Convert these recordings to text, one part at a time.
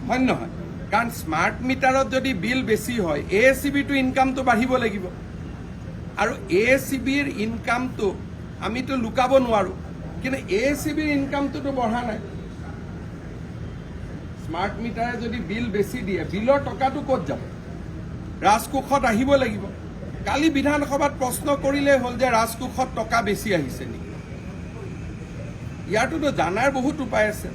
হয় নহয়? কাৰণ স্মাৰ্ট মিটাৰত যদি বিল বেছি হয় ASCBটো ইনকামটো বাঢ়িব লাগিব আৰু ASCBৰ ইনকামটো আমিতো লুকাব নোৱাৰোঁ, কিন্তু ASCBৰ ইনকামটোতো বঢ়া নাই। স্মাৰ্ট মিটাৰে যদি বিল বেছি দিয়ে বিলৰ টকাটো ক'ত যাব? ৰাজকোষত আহিব লাগিব। কালি বিধানসভাত প্ৰশ্ন কৰিলেই হ'ল যে ৰাজকোষত টকা বেছি আহিছে নেকি? ইয়াৰটোতো জানাৰ বহুত উপায় আছে।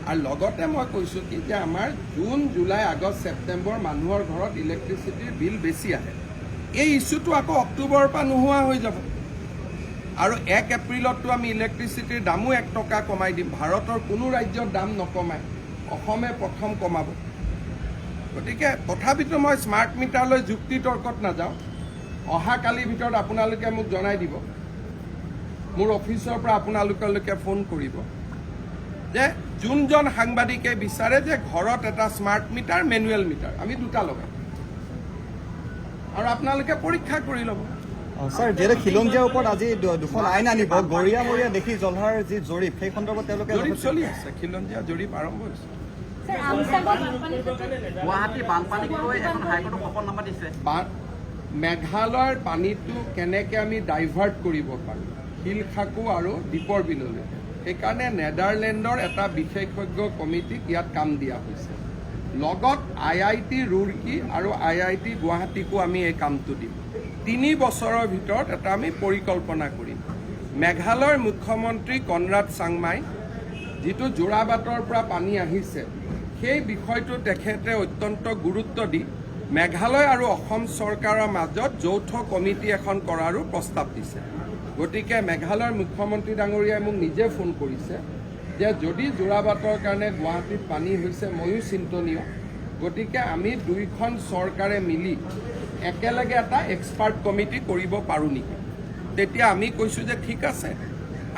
আৰু লগতে মই কৈছোঁ কি যে আমাৰ জুন, জুলাই, আগষ্ট, ছেপ্টেম্বৰ মানুহৰ ঘৰত ইলেক্ট্ৰিচিটিৰ বিল বেছি আহে। এই ইছ্যুটো আকৌ অক্টোবৰৰ পৰা নোহোৱা হৈ যাব আৰু 1 এপ্ৰিলততো আমি ইলেক্ট্ৰিচিটিৰ দামো 1 টকা কমাই দিম। ভাৰতৰ কোনো ৰাজ্যৰ দাম নকমায়, অসমে প্ৰথম কমাব। গতিকে তথাপিতো মই স্মাৰ্ট মিটাৰলৈ যুক্তি তৰ্কত নাযাওঁ। অহাকালিৰ ভিতৰত আপোনালোকে মোক জনাই দিব, মোৰ অফিচৰ পৰা আপোনালোকলৈকে ফোন কৰিব যে যোনজন সাংবাদিকে বিচাৰে যে ঘৰত এটা স্মাৰ্ট মিটাৰ, মেনুৱেল মিটাৰ, আমি দুটা লগাম আৰু আপোনালোকে পৰীক্ষা কৰি ল'ব। স্যাৰ, যিহেতু খিলঞ্জীয়াৰ ওপৰত আজি দুখন আইন আনিব, গৰিয়া মৰিয়া দেখি জ্বলাৰ যি জৰীপ, সেই সন্দৰ্ভত তেওঁলোকে জৰীপ চলি আছে, খিলঞ্জীয়া জৰীপ আৰম্ভ হৈছে। গুৱাহাটী বানপানীক লৈ এখন হাইকোৰ্টত শপতনামা দিছে। মেঘালয়ৰ পানীটো কেনেকৈ আমি ডাইভাৰ্ট কৰিব পাৰোঁ শিলখাকু আৰু দীপৰ বিললৈ, সেইকাৰণে নেদাৰলেণ্ডৰ এটা বিশেষজ্ঞ কমিটিক ইয়াত কাম দিয়া হৈছে। লগত IIT ৰুৰকি আৰু IIT গুৱাহাটীকো আমি এই কামটো দিম। 3 বছৰৰ ভিতৰত এটা আমি পৰিকল্পনা কৰিম। মেঘালয়ৰ মুখ্যমন্ত্ৰী কনৰাড চাংমাই যিটো যোৰাবাটৰ পৰা পানী আহিছে সেই বিষয়টো তেখেতে অত্যন্ত গুৰুত্ব দি মেঘালয় আৰু অসম চৰকাৰৰ মাজত যৌথ কমিটি এখন কৰাৰো প্ৰস্তাৱ দিছে। গতিকে মেঘালয়ৰ মুখ্যমন্ত্ৰী ডাঙৰীয়াই মোক নিজে ফোন কৰিছে যে যদি যোৰাবাটৰ কাৰণে গুৱাহাটীত পানী হৈছে ময়ো চিন্তনীয়, গতিকে আমি দুইখন চৰকাৰে মিলি একেলগে এটা এক্সপাৰ্ট কমিটি কৰিব পাৰোঁ নেকি। তেতিয়া আমি কৈছোঁ যে ঠিক আছে,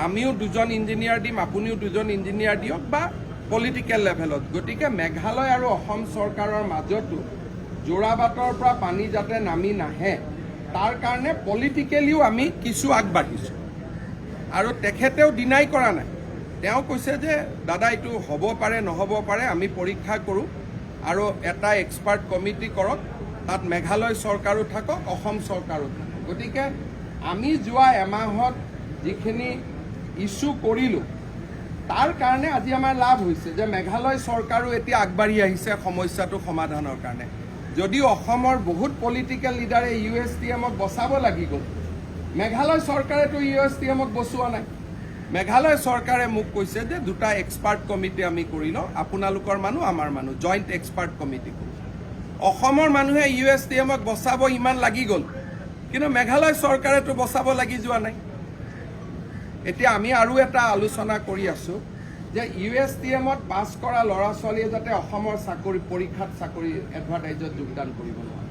আমিও 2জন ইঞ্জিনিয়াৰ দিম, আপুনিও 2জন ইঞ্জিনিয়াৰ দিয়ক বা পলিটিকেল লেভেলত। গতিকে মেঘালয় আৰু অসম চৰকাৰৰ মাজতো যোৰাবাটৰ পৰা পানী যাতে নামি নাহে তাৰ কাৰণে পলিটিকেলিও আমি কিছু আগবাঢ়িছোঁ আৰু তেখেতেও ডিনাই কৰা নাই। তেওঁ কৈছে যে দাদা এইটো হ'ব পাৰে নহ'ব পাৰে, আমি পৰীক্ষা কৰোঁ আৰু এটা এক্সপাৰ্ট কমিটি কৰক, তাত মেঘালয় চৰকাৰো থাকক, অসম চৰকাৰো থাকক। গতিকে আমি যোৱা এমাহত যিখিনি ইছ্যু কৰিলোঁ তাৰ কাৰণে আজি আমাৰ লাভ হৈছে যে মেঘালয় চৰকাৰো এতিয়া আগবাঢ়ি আহিছে সমস্যাটো সমাধানৰ কাৰণে। যদিও অসমৰ বহুত পলিটিকেল লিডাৰে USTMক বচাব লাগি গ'ল, মেঘালয় চৰকাৰেতো USTMক বচোৱা নাই। মেঘালয় চৰকাৰে মোক কৈছে যে 2টা এক্সপাৰ্ট কমিটি আমি কৰি লওঁ, আপোনালোকৰ মানুহ আমাৰ মানুহ, জইণ্ট এক্সপাৰ্ট কমিটি কৰোঁ। অসমৰ মানুহে USTMক বচাব ইমান লাগি গ'ল, কিন্তু মেঘালয় চৰকাৰেতো বচাব লাগি যোৱা নাই। এতিয়া আমি আৰু এটা আলোচনা কৰি আছোঁ যে USTMত পাছ কৰা ল'ৰা ছোৱালীয়ে যাতে অসমৰ চাকৰি পৰীক্ষাত চাকৰি এডভাৰটাইজত যোগদান কৰিব নোৱাৰে,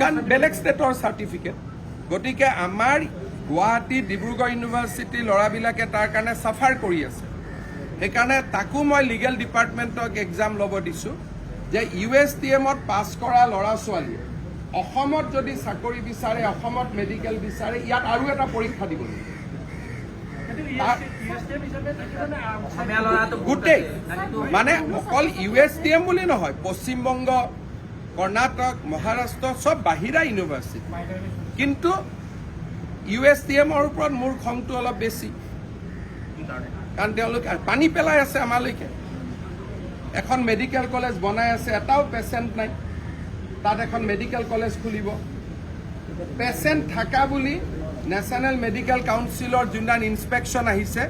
কাৰণ বেলেগ ষ্টেটৰ চাৰ্টিফিকেট। গতিকে আমাৰ গুৱাহাটী, ডিব্ৰুগড় ইউনিভাৰ্চিটিৰ ল'ৰাবিলাকে তাৰ কাৰণে চাফাৰ কৰি আছে। সেইকাৰণে তাকো মই লিগেল ডিপাৰ্টমেণ্টক এক্সাম ল'ব দিছোঁ যে USTMত পাছ কৰা ল'ৰা ছোৱালীয়ে অসমত যদি চাকৰি বিচাৰে, অসমত মেডিকেল বিচাৰে, ইয়াত আৰু এটা পৰীক্ষা দিব লাগিব। গোটেই মানে অকল USTM বুলি নহয়, পশ্চিমবংগ, কৰ্ণাটক, মহাৰাষ্ট্ৰ চব বাহিৰা ইউনিভাৰ্চিটি, কিন্তু USTMৰ ওপৰত মোৰ খংটো অলপ বেছি, কাৰণ তেওঁলোকে পানী পেলাই আছে আমালৈকে। এখন মেডিকেল কলেজ বনাই আছে, এটাও পেচেণ্ট নাই, তাত এখন মেডিকেল কলেজ খুলিব। পেচেণ্ট থাকা বুলি নেশ্যনেল মেডিকেল কাউন্সিলৰ যোনদিন ইনস্পেকশ্যন আহিছে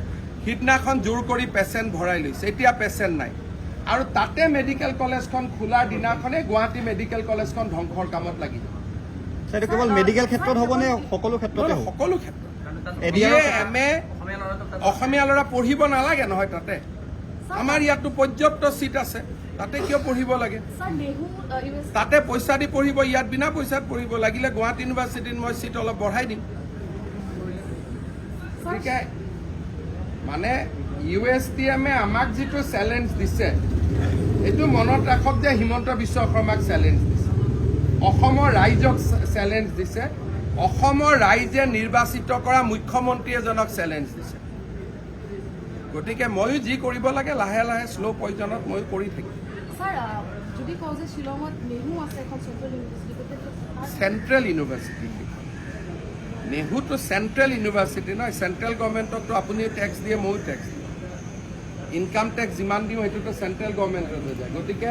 সিদিনাখন জোৰ কৰি পেচেণ্ট ভৰাই লৈছে, এতিয়া পেচেণ্ট নাই। আৰু তাতে মেডিকেল কলেজখন খোলাৰ দিনাখনে গুৱাহাটী মেডিকেল কলেজখন ধ্বংসৰ কামত লাগি যাব। সেইটো কেৱল মেডিকেল ক্ষেত্ৰত হ'বনে সকলো ক্ষেত্ৰতে? সকলো ক্ষেত্ৰত। MA অসমীয়া ল'ৰা পঢ়িব নালাগে নহয় তাতে, আমাৰ ইয়াতো পৰ্যাপ্ত চিট আছে, তাতে কিয় পঢ়িব লাগে? তাতে পইচা দি পঢ়িব, ইয়াত বিনা পইচাত পঢ়িব। লাগিলে গুৱাহাটী ইউনিভাৰ্চিটিত মই চিট অলপ বঢ়াই দিম। গতিকে মানে USTMে আমাক যিটো চেলেঞ্জ দিছে এইটো মনত ৰাখক যে হিমন্ত বিশ্ব শৰ্মাক চেলেঞ্জ দিছে, অসমৰ ৰাইজক চেলেঞ্জ দিছে, অসমৰ ৰাইজে নিৰ্বাচিত কৰা মুখ্যমন্ত্ৰী এজনক চেলেঞ্জ দিছে। গতিকে ময়ো যি কৰিব লাগে লাহে লাহে শ্ল' পয়জনত ময়ো কৰি থাকিম। স্যাৰ যদি কওঁ যে শিলঙত নেহু আছে এখন চেন্ট্ৰেল ইউনিভাৰ্চিটি চেণ্ট্ৰেল ইউনিভাৰ্চিটি নেহুটো চেণ্ট্ৰেল ইউনিভাৰ্চিটি নহয়। চেণ্ট্ৰেল গভৰ্ণমেণ্টকতো আপুনিও টেক্স দিয়ে, ময়ো টেক্স দিওঁ। ইনকাম টেক্স যিমান দিওঁ সেইটোতো চেণ্ট্ৰেল গভৰ্ণমেণ্টলৈ যায়। গতিকে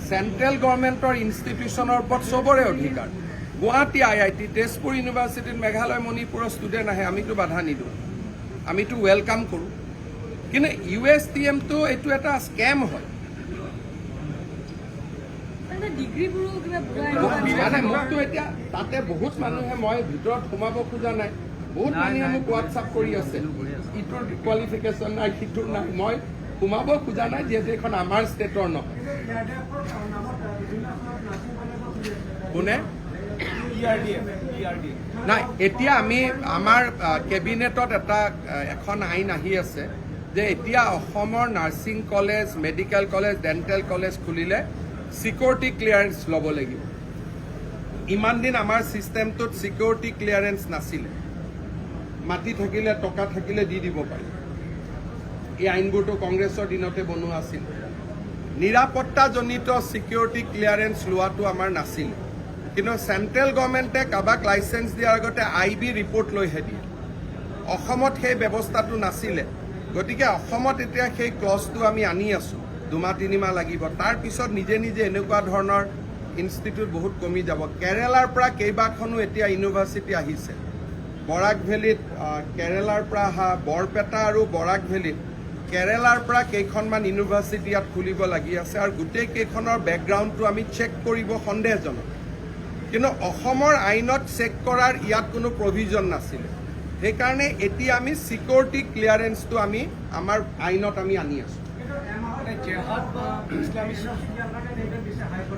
চেণ্ট্ৰেল গভৰ্ণমেণ্টৰ ইনষ্টিটিউশ্যনৰ ওপৰত চবৰে অধিকাৰ। গুৱাহাটী IIT, তেজপুৰ ইউনিভাৰ্চিটিত মেঘালয় মণিপুৰৰ ষ্টুডেণ্ট আহে, আমিতো বাধা নিদিওঁ, আমিতো ৱেলকাম কৰোঁ। কিন্তু USTMটো এইটো এটা স্কেম হয়। ডিগ্ৰীবোৰো কিবা মানে মোকতো এতিয়া তাতে বহুত মানুহে, মই ভিতৰত সোমাব খোজা নাই, বহুত মানুহে মোক হোৱাটছআপ কৰি আছে, ইটোৰ কোৱালিফিকেশ্যন নাই, সিটোৰ নাই। মই সোমাব খোজা নাই, যিহেতু এইখন আমাৰ ষ্টেটৰ নহয়। কোনে নাই, এতিয়া আমি আমাৰ কেবিনেটত এখন আইন আহি আছে যে এতিয়া অসমৰ nursing college, medical college, dental college খুলিলে ছিকিউৰিটি ক্লিয়াৰেন্স ল'ব লাগিব। ইমান দিন আমাৰ ছিষ্টেমটোত ছিকিউৰিটি ক্লিয়াৰেন্স নাছিলে। মাটি থাকিলে, টকা থাকিলে দি দিব পাৰি। এই আইনবোৰতো কংগ্ৰেছৰ দিনতে বনোৱা আছিল। নিৰাপত্তাজনিত ছিকিউৰিটি ক্লিয়াৰেন্স লোৱাটো আমাৰ নাছিল। কিন্তু চেণ্ট্ৰেল গভৰ্ণমেণ্টে কাৰোবাক লাইচেঞ্চ দিয়াৰ আগতে IB ৰিপৰ্ট লৈহে দিয়ে। অসমত সেই ব্যৱস্থাটো নাছিলে। গতিকে অসমত এতিয়া সেই ক্লজটো আমি আনি আছোঁ। 2-3 মাহ লাগিব। তাৰপিছত নিজে নিজে এনেকুৱা ধৰণৰ ইনষ্টিটিউট বহুত কমি যাব। কেৰেলাৰ পৰা কেইবাখনো এতিয়া ইউনিভাৰ্চিটি আহিছে। বৰাক ভেলীত কেৰেলাৰ পৰা অহা, বৰপেটা আৰু বৰাক ভেলীত কেৰেলাৰ পৰা কেইখনমান ইউনিভাৰ্চিটি ইয়াত খুলিব লাগি আছে। আৰু গোটেই কেইখনৰ বেকগ্ৰাউণ্ডটো আমি চেক কৰিব সন্দেহজনক। কিন্তু অসমৰ আইনত চেক কৰাৰ ইয়াত কোনো প্ৰভিজন নাছিলে। সেইকাৰণে এতিয়া আমি ছিকিউৰিটি ক্লিয়াৰেন্সটো আমি আমাৰ আইনত আমি আনি আছোঁ।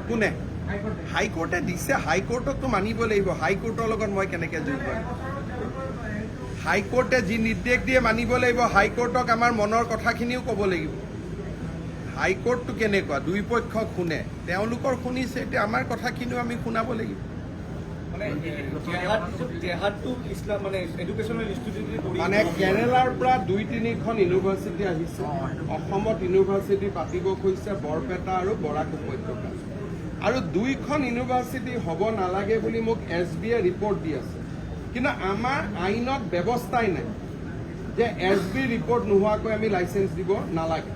কোনে? হাইকোৰ্টে দিছে, হাইকোৰ্টকতো মানিব লাগিব। হাইকোৰ্টৰ লগত মই কেনেকৈ জড়িত কৰিম? হাইকোৰ্টে যি নিৰ্দেশ দিয়ে মানিব লাগিব। হাইকোৰ্টক আমাৰ মনৰ কথাখিনিও ক'ব লাগিব। হাইকোৰ্টটো কেনেকুৱা? দুই পক্ষক শুনে, তেওঁলোকৰ শুনিছে, এতিয়া আমাৰ কথাখিনিও আমি শুনাব লাগিব। মানে কেৰেলাৰ পৰা 2-3খন ইউনিভাৰ্চিটি আহিছে। অসমত ইউনিভাৰ্চিটি পাতিব খুজিছে বৰপেটা আৰু বৰাক উপত্যকা। আৰু 2খন ইউনিভাৰ্চিটি হ'ব নালাগে বুলি মোক SBয়ে ৰিপৰ্ট দি আছে। কিন্তু আমাৰ আইনত ব্যৱস্থাই নাই যে SB ৰিপৰ্ট নোহোৱাকৈ আমি লাইচেঞ্চ দিব নালাগে,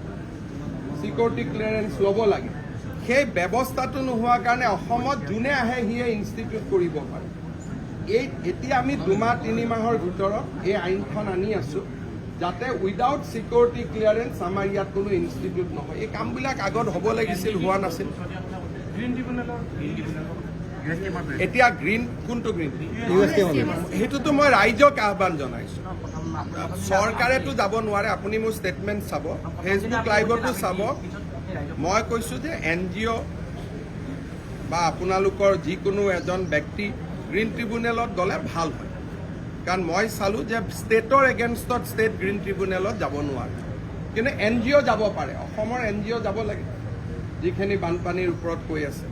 ছিকিউৰিটি ক্লিয়াৰেন্স ল'ব লাগে। সেই ব্যৱস্থাটো নোহোৱাৰ কাৰণে অসমত যোনে আহে সিয়ে ইনষ্টিটিউট কৰিব পাৰে। এতিয়া আমি 2-3 মাহৰ ভিতৰত এই আইনখন আনি আছোঁ, যাতে উইদাউট ছিকিউৰিটি ক্লিয়াৰেন্স আমাৰ ইয়াত কোনো ইনষ্টিটিউট নহয়। এই কামবিলাক আগত হ'ব লাগিছিল, হোৱা নাছিল। এতিয়া গ্ৰীণ কোনটো গ্ৰীণ? সেইটোতো মই ৰাইজক আহ্বান জনাইছোঁ। চৰকাৰেতো যাব নোৱাৰে। আপুনি মোৰ ষ্টেটমেণ্ট চাব, ফেচবুক লাইভতো চাব। মই কৈছোঁ যে NGO বা আপোনালোকৰ যিকোনো এজন ব্যক্তি গ্ৰীণ ট্ৰিবিউনেলত গ'লে ভাল হয়। কাৰণ মই চালোঁ যে ষ্টেটৰ এগেইনষ্টত ষ্টেট গ্ৰীণ ট্ৰিবিউনেলত যাব নোৱাৰে। কিন্তু NGO যাব পাৰে। অসমৰ NGO যাব লাগে, যিখিনি বানপানীৰ ওপৰত কৈ আছে।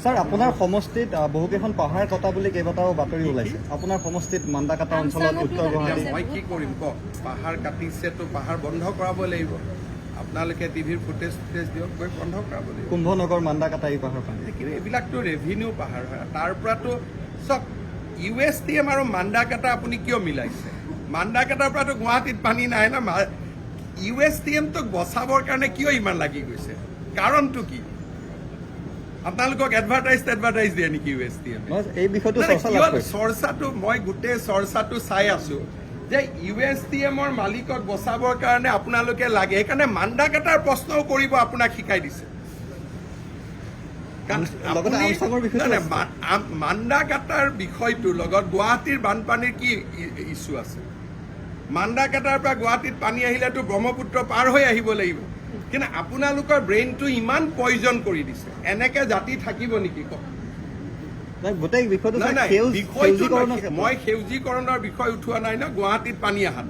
স্যাৰ, আপোনাৰ সমষ্টিত বহুকেইখন পাহাৰ কটা বুলি কেইবাটাও বাতৰি ওলাইছে। আপোনাৰ সমষ্টিত মান্দাকাটা অঞ্চলত, উত্তৰ গুৱাহাটী। মই কি কৰিম কওক? পাহাৰ কাটিছেতো পাহাৰ বন্ধ কৰাব লাগিব। আপোনালোকে টিভিৰ ফুটেজ দিয়ক, গৈ বন্ধ কৰাব লাগিব। কুম্ভনগৰ, মান্দাকাটা এই পাহাৰখন। কিন্তু এইবিলাকতো ৰেভিনিউ পাহাৰ হয়। তাৰ পৰাতো চব USTM আৰু মান্দাকাটা আপুনি কিয় মিলাইছে? মান্দাকাটাৰ পৰাতো গুৱাহাটীত পানী নাই ন। USTMটোক বচাবৰ কাৰণে কিয় ইমান লাগি গৈছে? কাৰণটো কি? আপোনালোকক এডভাৰটাইজ দিয়ে নেকি USTM? এই বিষয়টো চৰ্চাটো মই গোটেই চৰ্চাটো চাই আছো যে USTMৰ মালিকক বচাবৰ কাৰণে আপোনালোকে লাগে। সেইকাৰণে মান্দাকাটাৰ প্ৰশ্নও কৰিব আপোনাক শিকাই দিছে। মান্দাকাটাৰ বিষয়টোৰ লগত গুৱাহাটীৰ বানপানীৰ কি ইছ্যু আছে? মান্দাকাটাৰ পৰা গুৱাহাটীত পানী আহিলেতো ব্ৰহ্মপুত্ৰ পাৰ হৈ আহিব লাগিব। কিন্তু আপোনালোকৰ ব্ৰেইনটো ইমান পয়জন কৰি দিছে। এনেকে জাতি থাকিব নেকি কওক? মই সেউজীকৰণৰ বিষয় উঠোৱা নাই ন, গুৱাহাটীত পানী অহা।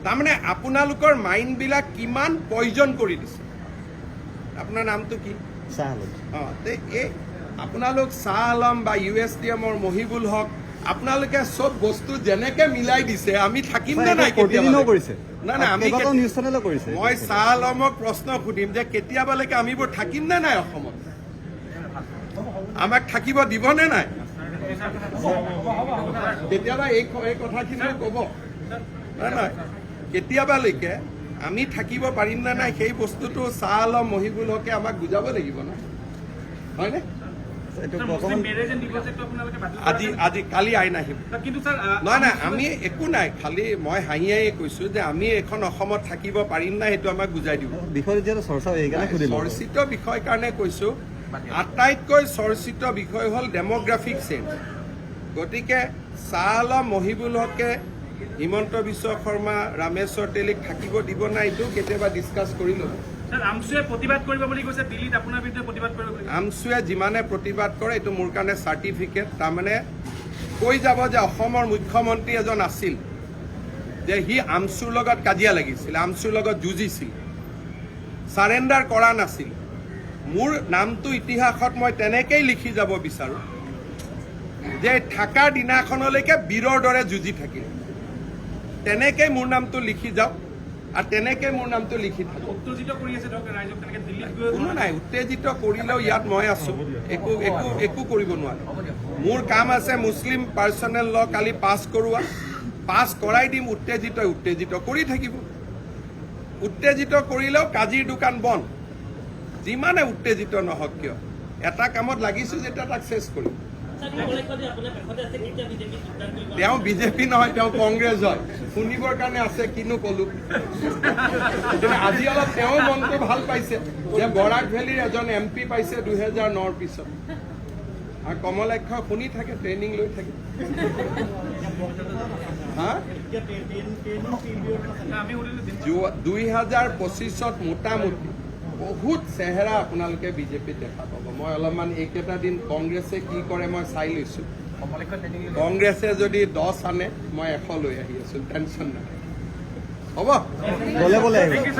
তাৰমানে আপোনালোকৰ মাইণ্ডবিলাক কিমান পয়জন কৰি দিছে। আপোনাৰ নামটো কি? আপোনালোক শ্বাহ আলম বা USTMৰ মহিবুল হক আপোনালোকে চব বস্তু যেনেকে মিলাই দিছে আমি থাকিম নে ছাৰ, নাই এইটো প্ৰতিদিনেও কেতিয়াবা কৰিছে নাই নাই আমি কেইবাটাও নিউজ চেনেলো কৰিছে মই শ্বাহ আলমক প্ৰশ্ন সুধিম যে কেতিয়াবালৈকে আমিবোৰ থাকিম নে নাই অসমত আমাক থাকিব দিব নে নাই কেতিয়াবা এই কথাখিনি ক'ব নাই নাই কেতিয়াবালৈকে আমি থাকিব পাৰিম নে নাই সেই বস্তুটো শ্বাহ আলম মহিবুল হকে আমাক বুজাব লাগিব না হয়নে এইটো অকণমান আজি কালি আইন আহিব নহয় নাই আমি একো নাই খালি মই হাঁহি হাঁহি কৈছো যে আমি এখন অসমত থাকিব পাৰিম নাই সেইটো আমাক বুজাই দিব বিষয়টো যিহেতু চৰ্চা হয় সেইকাৰণে সুধিলোঁ চৰ্চিত বিষয় কাৰণে কৈছো আটাইতকৈ চৰ্চিত বিষয় হ'ল ডেম'গ্ৰাফিক চেঞ্জ গতিকে শ্বাহ আলম মহিবুল হকে হিমন্ত বিশ্ব শৰ্মা ৰামেশ্বৰ তেলীক থাকিব দিব নাই এইটো কেতিয়াবা ডিছকাছ কৰি ল'ব আমচুৱে যিমানে প্ৰতিবাদ কৰে এইটো মোৰ কাৰণে চাৰ্টিফিকেট তাৰমানে কৈ যাব যে অসমৰ মুখ্যমন্ত্ৰী এজন আছিল যে সি আমচুৰ লগত কাজিয়া লাগিছিল আমচুৰ লগত যুঁজিছিল চাৰেণ্ডাৰ কৰা নাছিল মোৰ নামটো ইতিহাসত মই তেনেকেই লিখি যাব বিচাৰোঁ যে থাকাৰ দিনাখনলৈকে বীৰৰ দৰে যুঁজি থাকিল তেনেকেই মোৰ নামটো লিখি যাওক আৰু তেনেকে মোৰ নামটো লিখি থাকক কোনো নাই উত্তেজিত কৰিলেও ইয়াত মই আছো একো কৰিব নোৱাৰে মোৰ কাম আছে মুছলিম পাৰ্চনেল ল কালি পাছ কৰোৱা পাছ কৰাই দিম উত্তেজিত কৰি থাকিব উত্তেজিত কৰিলেও কাজিৰ দোকান বন্ধ যিমানে উত্তেজিত নহওক কিয় এটা কামত লাগিছো যেতিয়া তাক চেছ কৰিম তেওঁ বিজেপি নহয় তেওঁ কংগ্ৰেছ হয় শুনিবৰ কাৰণে আছে কিনো কলো আজি অলপ তেওঁ মনটো ভাল পাইছে যে বৰাক ভেলীৰ এজন MP পাইছে 2009ৰ পিছত আৰু কমলাক্ষ শুনি থাকে ট্ৰেইনিং লৈ থাকে হা 2025ত মোটামুটি বহুত চেহেৰা আপোনালোকে বিজেপিত দেখা পাব মই অলপমান এইকেইটা দিন কংগ্ৰেছে কি কৰে মই চাই লৈছো কংগ্ৰেছে যদি 10 আনে মই 100 লৈ আহি আছো টেনশ্যন নাই হ'ব বলে আহিব